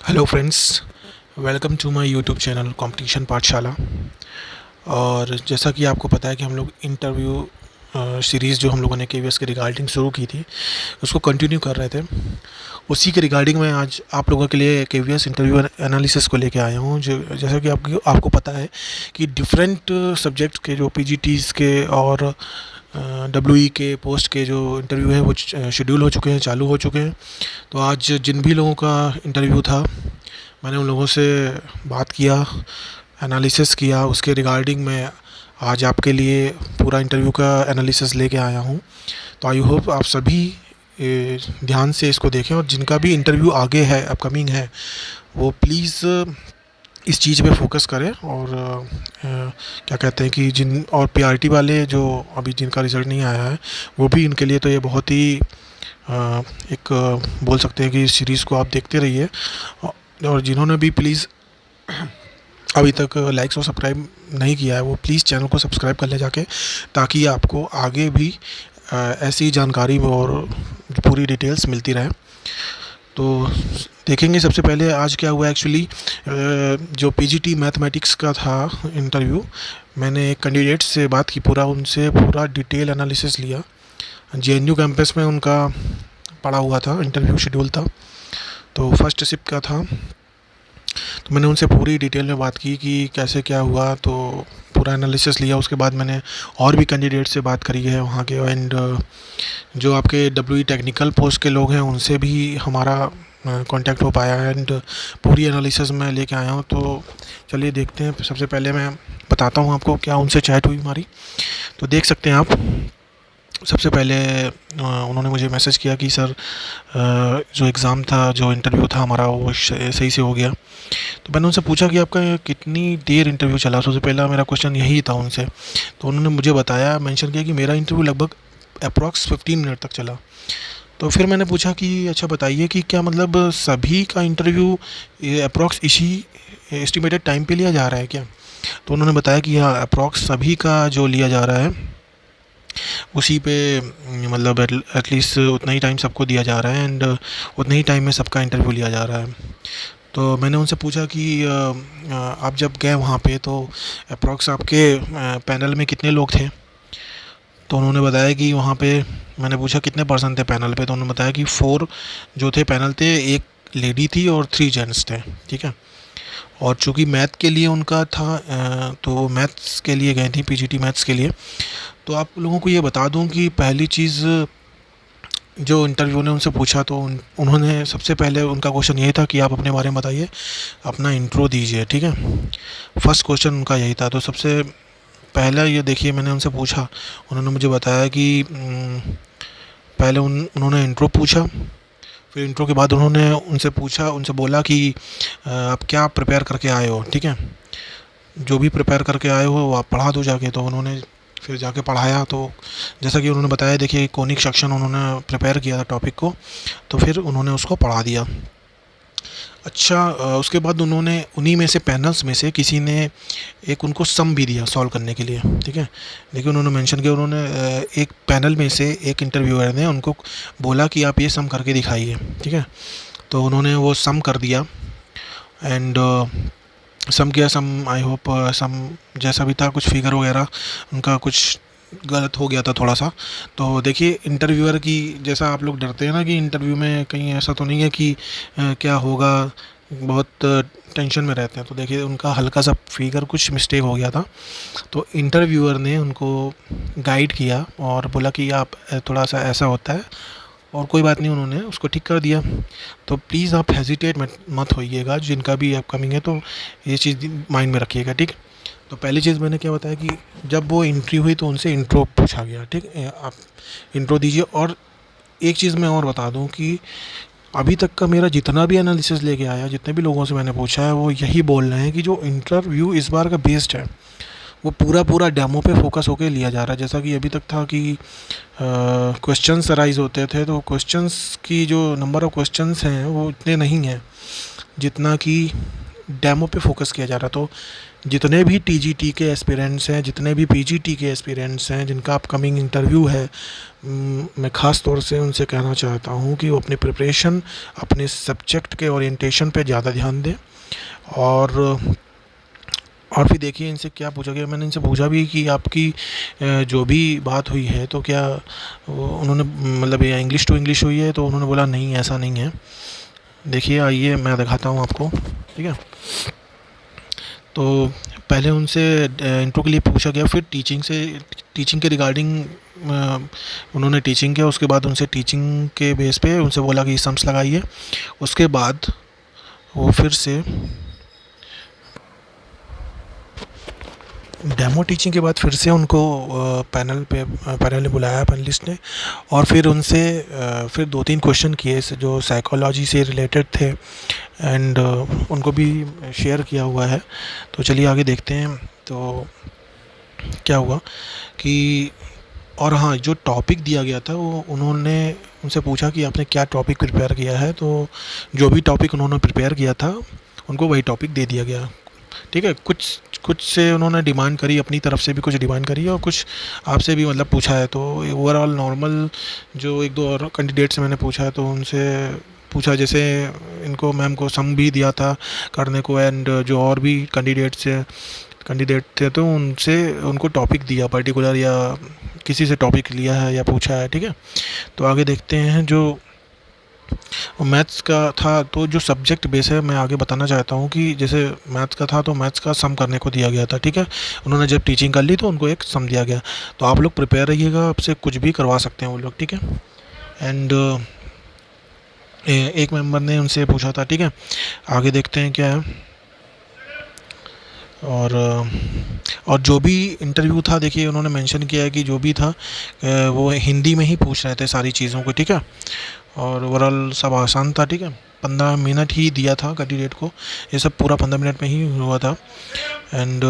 Hello friends, welcome to my YouTube channel competition Pathshala. और जैसा कि आपको पता है कि हम लोग इंटरव्यू सीरीज़ जो हम लोगों ने केवीएस के रिगार्डिंग शुरू की थी उसको कंटिन्यू कर रहे थे। उसी के रिगार्डिंग मैं आज आप लोगों के लिए केवीएस इंटरव्यू एनालिसिस को लेके आया हूँ। जो जैसा कि आपको पता है कि डिफरेंट सब्जेक्ट के जो पीजीटीज़ के और डब्ल्यूई के पोस्ट के जो इंटरव्यू हैं वो शेड्यूल हो चुके हैं, चालू हो चुके हैं। तो आज जिन भी लोगों का इंटरव्यू था मैंने उन लोगों से बात किया, एनालिसिस किया। उसके रिगार्डिंग मैं आज आपके लिए पूरा इंटरव्यू का एनालिसिस लेके आया हूँ। तो आई होप आप सभी ध्यान से इसको देखें, और जिनका भी इंटरव्यू आगे है, अपकमिंग है, वो प्लीज़ इस चीज़ पे फोकस करें। और क्या कहते हैं कि जिन और पीआरटी वाले जो अभी जिनका रिज़ल्ट नहीं आया है, वो भी इनके लिए तो ये बहुत ही एक बोल सकते हैं कि इस सीरीज़ को आप देखते रहिए। और जिन्होंने भी प्लीज़ अभी तक लाइक्स और सब्सक्राइब नहीं किया है वो प्लीज़ चैनल को सब्सक्राइब कर ले जाके, ताकि आपको आगे भी ऐसी जानकारी और पूरी डिटेल्स मिलती रहे। तो देखेंगे सबसे पहले आज क्या हुआ एक्चुअली। जो पीजीटी मैथमेटिक्स का था इंटरव्यू, मैंने एक कैंडिडेट से बात की, उनसे पूरा डिटेल एनालिसिस लिया। जेएनयू कैंपस में उनका पड़ा हुआ था, इंटरव्यू शेड्यूल था, तो फर्स्ट शिफ्ट का था। तो मैंने उनसे पूरी डिटेल में बात की कि कैसे क्या हुआ, तो पूरा एनालिसिस लिया। उसके बाद मैंने और भी कैंडिडेट से बात करी है वहाँ के, एंड जो आपके डब्ल्यू टेक्निकल पोस्ट के लोग हैं उनसे भी हमारा कांटेक्ट हो पाया है, एंड पूरी एनालिसिस मैं लेके आया हूँ। तो चलिए देखते हैं। सबसे पहले मैं बताता हूँ आपको क्या उनसे चैट हुई हमारी। तो देख सकते हैं आप, सबसे पहले उन्होंने मुझे मैसेज किया कि सर जो एग्ज़ाम था, जो इंटरव्यू था हमारा, वो सही से हो गया। तो मैंने उनसे पूछा कि आपका कितनी देर इंटरव्यू चला। सबसे पहला मेरा क्वेश्चन यही था उनसे। तो उन्होंने मुझे बताया, मेंशन किया कि मेरा इंटरव्यू लगभग अप्रॉक्स 15 मिनट तक चला। तो फिर मैंने पूछा कि अच्छा बताइए कि क्या मतलब सभी का इंटरव्यू अप्रॉक्स इसी एस्टिमेटेड टाइम पे लिया जा रहा है क्या। तो उन्होंने बताया कि हाँ, अप्रॉक्स सभी का जो लिया जा रहा है उसी पे मतलब एटलीस्ट उतना ही टाइम सबको दिया जा रहा है, एंड उतने ही टाइम में सबका इंटरव्यू लिया जा रहा है। तो मैंने उनसे पूछा कि आप जब गए वहाँ पे तो अप्रॉक्स आपके पैनल में कितने लोग थे। तो उन्होंने बताया कि वहाँ पे, मैंने पूछा कितने पर्सन थे पैनल पे, तो उन्होंने बताया कि 4 जो थे पैनल थे, एक लेडी थी और 3 जेंट्स थे। ठीक है। और चूँकि मैथ के लिए उनका था, तो मैथ्स के लिए गए थे, पीजीटी मैथ्स के लिए। तो आप लोगों को ये बता दूं कि पहली चीज़ जो इंटरव्यू ने उनसे पूछा, तो उन्होंने सबसे पहले उनका क्वेश्चन यही था कि आप अपने बारे में बताइए, अपना इंट्रो दीजिए। ठीक है। फर्स्ट क्वेश्चन उनका यही था। तो सबसे पहला ये देखिए, मैंने उनसे पूछा, उन्होंने मुझे बताया कि पहले उन्होंने इंट्रो पूछा। फिर इंट्रो के बाद उन्होंने उनसे बोला कि आप क्या प्रिपेयर करके आए हो। ठीक है। जो भी प्रिपेयर करके आए हो वो आप पढ़ा दो जाके। तो उन्होंने फिर जाके पढ़ाया। तो जैसा कि उन्होंने बताया, देखिए कोनिक सेक्शन उन्होंने प्रिपेयर किया था टॉपिक को, तो फिर उन्होंने उसको पढ़ा दिया। अच्छा, उसके बाद उन्होंने उन्हीं में से, पैनल्स में से किसी ने एक उनको सम भी दिया सॉल्व करने के लिए। ठीक है। देखिए उन्होंने मेंशन किया, उन्होंने एक पैनल में से एक इंटरव्यूअर ने उनको बोला कि आप ये सम करके दिखाइए। ठीक है। तो उन्होंने वो सम कर दिया, एंड सम किया। सम आई होप सम जैसा भी था, कुछ फिगर वगैरह उनका कुछ गलत हो गया था थोड़ा सा। तो देखिए इंटरव्यूअर की, जैसा आप लोग डरते हैं ना कि इंटरव्यू में कहीं ऐसा तो नहीं है कि क्या होगा, बहुत टेंशन में रहते हैं। तो देखिए उनका हल्का सा फिगर कुछ मिस्टेक हो गया था। तो इंटरव्यूअर ने उनको गाइड किया और बोला कि आप थोड़ा सा ऐसा होता है, और कोई बात नहीं, उन्होंने उसको ठीक कर दिया। तो प्लीज़ आप हेजिटेट मत होइएगा, जिनका भी अपकमिंग है तो ये चीज़ माइंड में रखिएगा। ठीक। तो पहली चीज़ मैंने क्या बताया कि जब वो एंट्री हुई तो उनसे इंट्रो पूछा गया। ठीक। आप इंट्रो दीजिए। और एक चीज़ मैं और बता दूं कि अभी तक का मेरा जितना भी एनालिसिस लेके आया, जितने भी लोगों से मैंने पूछा है, वो यही बोल रहे हैं कि जो इंटरव्यू इस बार का बेस्ड है वो पूरा पूरा डेमो पे फोकस होके लिया जा रहा है। जैसा कि अभी तक था कि क्वेश्चंस अराइज होते थे, तो क्वेश्चंस की जो नंबर ऑफ़ क्वेश्चंस हैं वो इतने नहीं हैं जितना कि डेमो पे फोकस किया जा रहा है। तो जितने भी टीजीटी के एस्पिरेंट्स हैं, जितने भी पीजीटी के एस्पिरेंट्स हैं, जिनका अपकमिंग इंटरव्यू है, मैं ख़ास तौर से उनसे कहना चाहता हूँ कि वो अपनी प्रिपरेशन, अपने सब्जेक्ट के ओरिएंटेशन पे ज़्यादा ध्यान दें। और और फिर देखिए इनसे क्या पूछा गया। मैंने इनसे पूछा भी कि आपकी जो भी बात हुई है तो क्या उन्होंने मतलब ये इंग्लिश टू इंग्लिश हुई है, तो उन्होंने बोला नहीं ऐसा नहीं है। देखिए आइए मैं दिखाता हूँ आपको, ठीक है। तो पहले उनसे इंट्रो के लिए पूछा गया, फिर टीचिंग के रिगार्डिंग उन्होंने टीचिंग किया। उसके बाद उनसे टीचिंग के बेस पे उनसे बोला कि सम्स लगाइए। उसके बाद वो फिर से डेमो टीचिंग के बाद फिर से उनको पैनल ने बुलाया, पैनलिस्ट ने, और फिर उनसे फिर 2-3 क्वेश्चन किए जो साइकोलॉजी से रिलेटेड थे, एंड उनको भी शेयर किया हुआ है। तो चलिए आगे देखते हैं। तो क्या हुआ कि, और हाँ, जो टॉपिक दिया गया था वो उन्होंने उनसे पूछा कि आपने क्या टॉपिक प्रिपेयर किया है। तो जो भी टॉपिक उन्होंने प्रिपेयर किया था उनको वही टॉपिक दे दिया गया, ठीक है। कुछ कुछ से उन्होंने डिमांड करी, अपनी तरफ से भी कुछ डिमांड करी, और कुछ आपसे भी मतलब पूछा है। तो ओवरऑल नॉर्मल जो 1-2 और कैंडिडेट से मैंने पूछा है तो उनसे पूछा, जैसे इनको मैम को सम भी दिया था करने को, एंड जो और भी कैंडिडेट थे तो उनसे उनको टॉपिक दिया पर्टिकुलर, या किसी से टॉपिक लिया है या पूछा है, ठीक है। तो आगे देखते हैं। जो मैथ्स का था तो जो सब्जेक्ट बेस है, मैं आगे बताना चाहता हूँ कि जैसे मैथ्स का था तो मैथ्स का सम करने को दिया गया था, ठीक है। उन्होंने जब टीचिंग कर ली तो उनको एक सम दिया गया। तो आप लोग प्रिपेयर रहिएगा, आपसे कुछ भी करवा सकते हैं वो लोग, ठीक है। एंड एक मेंबर ने उनसे पूछा था, ठीक है। आगे देखते हैं क्या है। और जो भी इंटरव्यू था, देखिए उन्होंने मेंशन किया है कि जो भी था वो हिंदी में ही पूछ रहे थे सारी चीज़ों को, ठीक है। और ओवरऑल सब आसान था, ठीक है। 15 मिनट ही दिया था कैंडिडेट को, ये सब पूरा 15 मिनट में ही हुआ था। एंड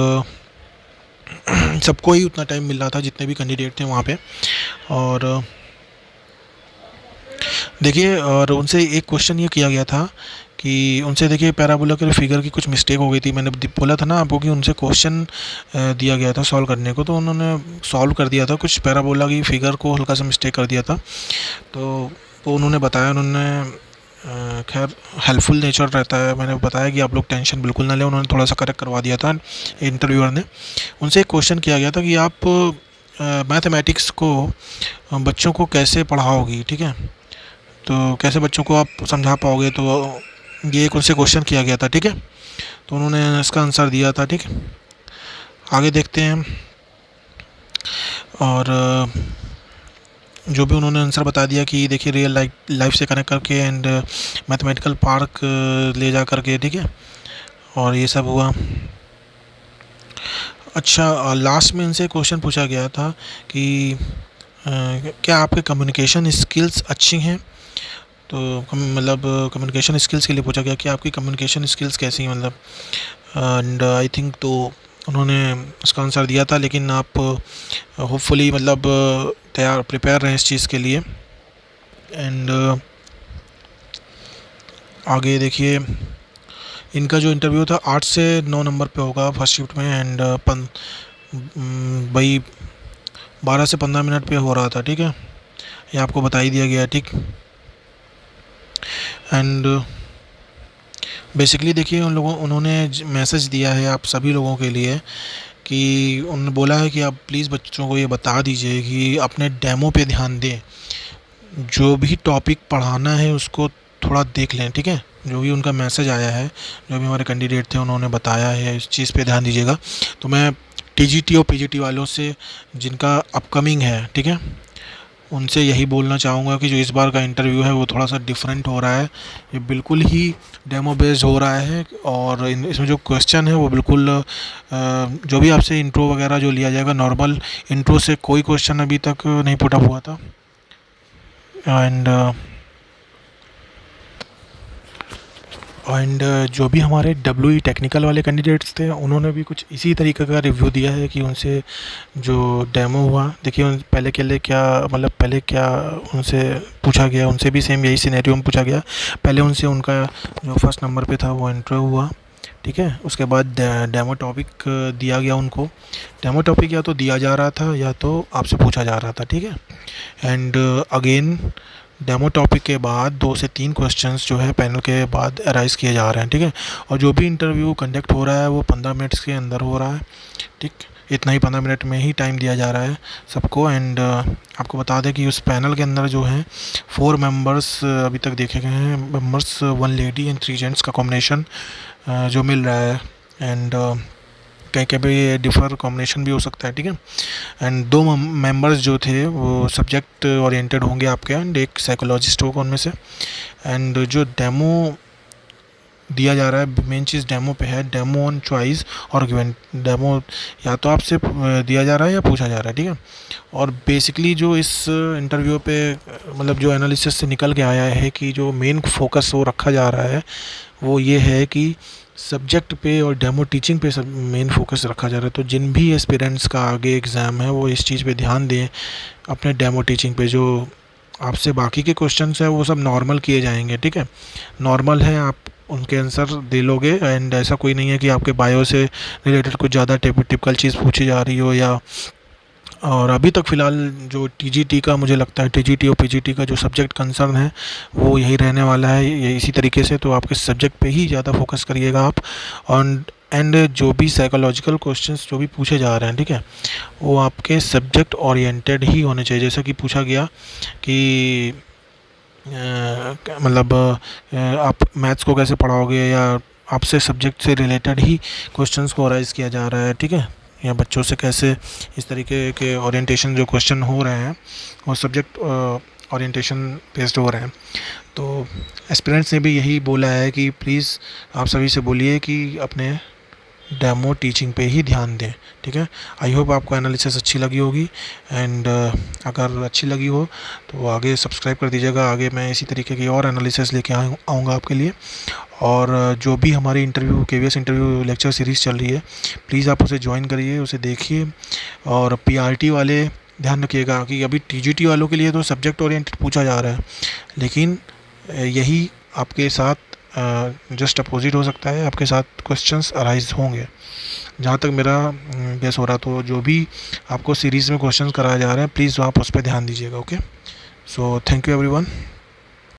सबको ही उतना टाइम मिल रहा था जितने भी कैंडिडेट थे वहाँ पे। और देखिए, और उनसे एक क्वेश्चन ये किया गया था कि उनसे देखिए पैराबोला के फिगर की कुछ मिस्टेक हो गई थी। मैंने बोला था ना आपको कि उनसे क्वेश्चन दिया गया था सॉल्व करने को, तो उन्होंने सॉल्व कर दिया था। कुछ पैराबोला की फिगर को हल्का सा मिस्टेक कर दिया था। तो वो उन्होंने बताया, उन्होंने खैर हेल्पफुल नेचर रहता है, मैंने बताया कि आप लोग टेंशन बिल्कुल ना लें। उन्होंने थोड़ा सा करेक्ट करवा दिया था इंटरव्यूअर ने। उनसे एक क्वेश्चन किया गया था कि आप मैथमेटिक्स को बच्चों को कैसे पढ़ाओगी, ठीक है। तो कैसे बच्चों को आप समझा पाओगे, तो ये एक उनसे क्वेश्चन किया गया था, ठीक है। तो उन्होंने इसका आंसर दिया था, ठीक है। आगे देखते हैं। और जो भी उन्होंने आंसर बता दिया कि देखिए रियल लाइफ से कनेक्ट करके, एंड मैथमेटिकल पार्क ले जा करके, ठीक है। और ये सब हुआ। अच्छा, लास्ट में इनसे क्वेश्चन पूछा गया था कि क्या आपके कम्युनिकेशन स्किल्स अच्छी हैं। तो मतलब कम्युनिकेशन स्किल्स के लिए पूछा गया कि आपकी कम्युनिकेशन स्किल्स कैसी हैं, मतलब। एंड आई थिंक तो उन्होंने इसका आंसर दिया था, लेकिन आप होपफुली मतलब प्रिपेयर रहें इस चीज़ के लिए। एंड आगे देखिए, इनका जो इंटरव्यू था 8 से 9 नंबर पे होगा फर्स्ट शिफ्ट में, एंड भाई 12 से 15 मिनट पे हो रहा था, ठीक है। ये आपको बता ही दिया गया, ठीक। एंड बेसिकली देखिए उन्होंने मैसेज दिया है आप सभी लोगों के लिए कि उन्होंने बोला है कि आप प्लीज़ बच्चों को ये बता दीजिए कि अपने डेमो पे ध्यान दें। जो भी टॉपिक पढ़ाना है उसको थोड़ा देख लें, ठीक है। जो भी उनका मैसेज आया है, जो भी हमारे कैंडिडेट थे उन्होंने बताया है, इस चीज़ पे ध्यान दीजिएगा। तो मैं टीजीटी और पीजीटी वालों से जिनका अपकमिंग है, ठीक है, उनसे यही बोलना चाहूँगा कि जो इस बार का इंटरव्यू है वो थोड़ा सा डिफरेंट हो रहा है। ये बिल्कुल ही डेमो बेस्ड हो रहा है, और इसमें जो क्वेश्चन है वो बिल्कुल जो भी आपसे इंट्रो वगैरह जो लिया जाएगा, नॉर्मल इंट्रो से कोई क्वेश्चन अभी तक नहीं पुट अप हुआ था। एंड जो भी हमारे डब्ल्यू टेक्निकल वाले कैंडिडेट्स थे उन्होंने भी कुछ इसी तरीके का रिव्यू दिया है कि उनसे जो डेमो हुआ, देखिए पहले के लिए क्या मतलब पहले क्या उनसे पूछा गया, उनसे भी सेम यही सिनेरियो में पूछा गया। पहले उनसे उनका जो फर्स्ट नंबर पे था वो इंटरव्यू हुआ, ठीक है। उसके बाद डेमो टॉपिक दिया गया उनको। डेमो टॉपिक या तो दिया जा रहा था या तो आपसे पूछा जा रहा था, ठीक है। एंड अगेन डेमो टॉपिक के बाद 2 से 3 क्वेश्चंस जो है पैनल के बाद अराइज किए जा रहे हैं, ठीक है। और जो भी इंटरव्यू कंडक्ट हो रहा है वो 15 मिनट्स के अंदर हो रहा है, ठीक। इतना ही 15 मिनट में ही टाइम दिया जा रहा है सबको। एंड आपको बता दें कि उस पैनल के अंदर जो है 4 मेंबर्स अभी तक देखे गए हैं मेंबर्स, 1 लेडी एंड 3 जेंट्स का कॉम्बिनेशन जो मिल रहा है। एंड कहीं कहीं पे ये डिफर कॉम्बिनेशन भी हो सकता है, ठीक है। एंड 2 मेंबर्स जो थे वो सब्जेक्ट ओरिएंटेड होंगे आपके, एंड एक साइकोलॉजिस्ट होगा उनमें से। एंड जो डेमो दिया जा रहा है, मेन चीज़ डेमो पे है, डेमो ऑन चॉइस और गिवन। डेमो या तो आपसे दिया जा रहा है या पूछा जा रहा है, ठीक है। और बेसिकली जो इस इंटरव्यू पे मतलब जो एनालिसिस से निकल के आया है कि जो मेन फोकस वो रखा जा रहा है वो ये है कि सब्जेक्ट पे और डेमो टीचिंग पे सब मेन फोकस रखा जा रहा है। तो जिन भी एस्पिरेंट्स का आगे एग्ज़ाम है वो इस चीज़ पे ध्यान दें अपने डेमो टीचिंग पे। जो आपसे बाकी के क्वेश्चंस है वो सब नॉर्मल किए जाएंगे, ठीक है। नॉर्मल है, आप उनके आंसर दे लोगे। एंड ऐसा कोई नहीं है कि आपके बायो से रिलेटेड कुछ ज़्यादा टिपिकल चीज़ पूछी जा रही हो या। और अभी तक फ़िलहाल जो टीजीटी का मुझे लगता है, टीजीटी और पीजीटी का जो सब्जेक्ट कंसर्न है वो यही रहने वाला है, ये इसी तरीके से। तो आपके सब्जेक्ट पे ही ज़्यादा फोकस करिएगा आप। और एंड जो भी साइकोलॉजिकल क्वेश्चंस जो भी पूछे जा रहे हैं, ठीक है, वो आपके सब्जेक्ट ओरिएंटेड ही होने चाहिए। जैसा कि पूछा गया कि मतलब आप मैथ्स को कैसे पढ़ाओगे, या आपसे सब्जेक्ट से रिलेटेड ही क्वेश्चंस को राइज किया जा रहा है, ठीक है। या बच्चों से कैसे इस तरीके के ओरिएंटेशन जो क्वेश्चन हो रहे हैं वो सब्जेक्ट ओरिएंटेशन बेस्ड हो रहे हैं। तो एस्पिरेंट्स ने भी यही बोला है कि प्लीज़ आप सभी से बोलिए कि अपने डेमो टीचिंग पे ही ध्यान दें, ठीक है। आई होप आपको एनालिसिस अच्छी लगी होगी। एंड अगर अच्छी लगी हो तो आगे सब्सक्राइब कर दीजिएगा। आगे मैं इसी तरीके की और एनालिसिस लेके आऊँगा आपके लिए। और जो भी हमारी interview KVS interview lecture series चल रही है, प्लीज़ आप उसे ज्वाइन करिए, उसे देखिए। और पीआरटी वाले ध्यान रखिएगा कि अभी टीजीटी वालों के लिए तो सब्जेक्ट ओरिएंटेड पूछा जा रहा है, लेकिन यही आपके साथ जस्ट अपोजिट हो सकता है, आपके साथ क्वेश्चंस अराइज होंगे जहाँ तक मेरा गेस हो रहा। तो जो भी आपको सीरीज़ में क्वेश्चंस कराए जा रहे हैं प्लीज़ आप उस पर ध्यान दीजिएगा। Okay, so thank you everyone.